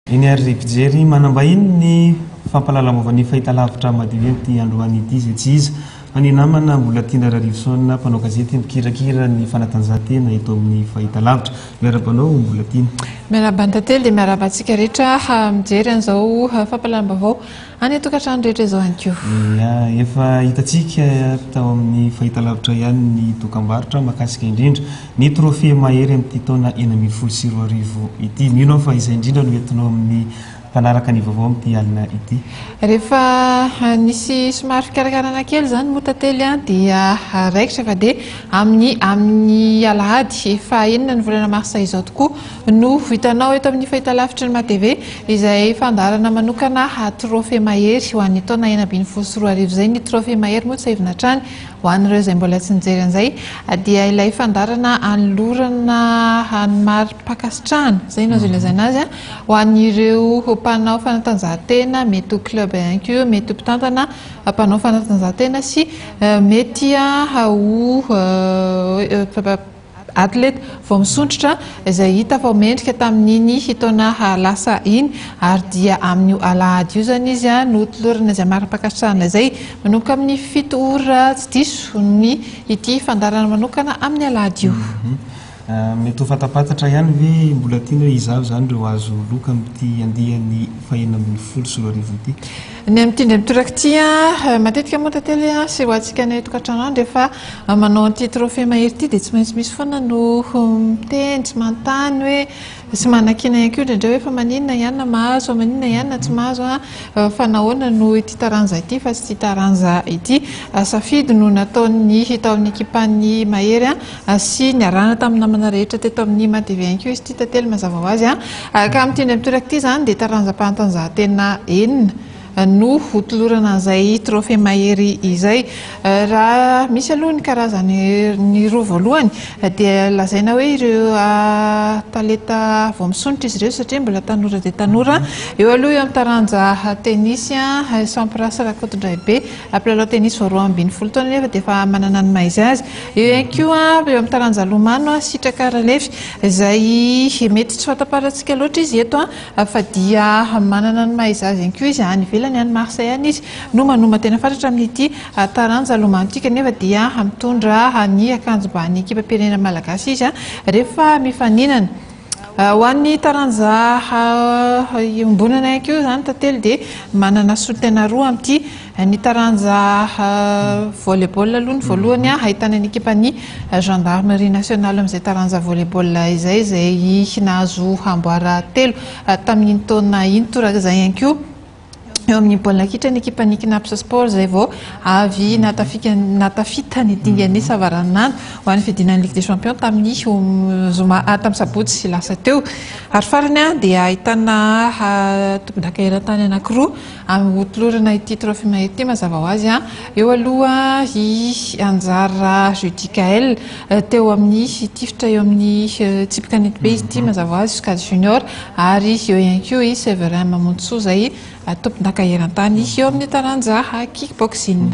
Eny ary mpijery manambahiny ny fampalalamovan'ny fahitalavitra madiventy androany ity izay tsy iza fa ny namana mbola tiana rarivosona mpanao gazety mikirakira ny fanatanjahantena eto amin'ny fahitalavitra. Miara-banao mbola tiana. Miaraba tantely dia miaraba antsika rehetra mijery an'izao fampalalam-bavao any tokantrano rehetra izao ihany koa. Efa hitantsika tao amin'ny fahitalavitra ihany ny dokam-barotra mahakasika indrindra ny trophée mahery amin'ity taona 2024 ity. Mino fa izay indrindra no entinao amin'ny mpanaraka ny vaovao amin'ity alina ity. Rehefa nisy somary fikarakarana kely zany moa tantely dia raikitra fa dia amin'ny alahady fahaenina ny volana marsa izao tokoa no vitanao eto amin'ny fahitalavitra ny MATV izay fandarana manokana trophée mahery ho an'ny taona 2024 zay ny trophée mahery moa tsy saivina hatrany ho an'ireo izay mbola tsy nijery an'izay dia ilay fandarana anolorana mari-pakasitrahana zay no azo ilazana azy ho an'ireo mpanao fanatanjahantena mety ho club ihany koa mety ho mpitantana mpanao fanatanjahantena sy mety ho athlète vao misondratra izay hita fa mendrika tamin'iny taona lasa iny ary dia amin'ny alahady io zany izy no tolorana izay mari-pakasitrahana izay manomboka amin'ny 7 ora tsy diso ny ity fandarana manokana amin'ny alahady io. Mety ho fatapatatra ihany ve mbola tiana izao zany ireo azo loka amin'ity andihan'ny 2024 ity. Ny amin'ity indray mitoraka ity matetika moa tantely sy ho antsika ny tokantrano rehefa manao an'ity trophée mahery ity dia tsy maintsy misy foana no miteny tsy manontany hoe sy manakina ihany koa indrindray hoe fa maninona ihany na mahazo maninona ihany na tsy mahazo fa nahoana no ity taranja ity fa tsy ity taranja ity safidy no nataony tao amin'ny ekipan'ny mahery sy niarahana tamin'ny namana rehetra teto amin'ny MATV ihany koa izy ity tantely mazava ho azy ka amin'ity indray mitoraka ity zany dia taranja-panatanjahantena enina no hotolorana an'izay trophée mahery izay. Raha misy aloha ny karazany ny roa voalohany dia lazaina hoe ireo talenta vao misonitra izy ireo satria mbola tanora dia tanora. Eo aloha eo amin'ny taranja tenisy Sampras Rakotondraibe mpilalao tenisy vao 12 taona nefa dia efa manana ny maha izy azy. Eo ihany koa eo amin'ny taranja lomano Sitraka Karalefy izay mety tsy fataparantsika loatra izy eto fa dia manana ny maha izy azy ihany koa izy any ivelany any Marseille any izy no manoma tena fantatra amin'ity taranja lomano ity kanefa dia mitondra ny akanjo ba ny ekipa pirenena malagasy izy rehefa mifaninana. Ho an'ny taranja ombonana ihany koa zany tantely dia manana solitena roa amin'ity ny taranja volleyball aloha ny voalohany ahitana ny ekipan'ny gendarmerie nationale amin'izay taranja volleyball izay nahazo amboara telo tamin'ny taona iny toraka izay ihany koa. Eo amin'ny baolina kitra ny ekipan'ny Kinaps Sport izay vao avy natafita ny dingany savaranana ho an'ny fidinan'ny Ligue des Champions tamin'ny tamin'ny sabotsy sy lasa teo. Ary farany dia ahitana tompon-daka eran-tany anankiroa amin'ny hotolorana ity trophée mahery ity mazava ho azy eo aloha i Anjara Judicael teo amin'ny tifitra eo amin'ny tsipika ny be izy ity mazava ho azy Scad Junior ary eo ihany koa i Severin Mamontsoa izay tompon-daka eran-tany eo amin'ny taranja kickboxing.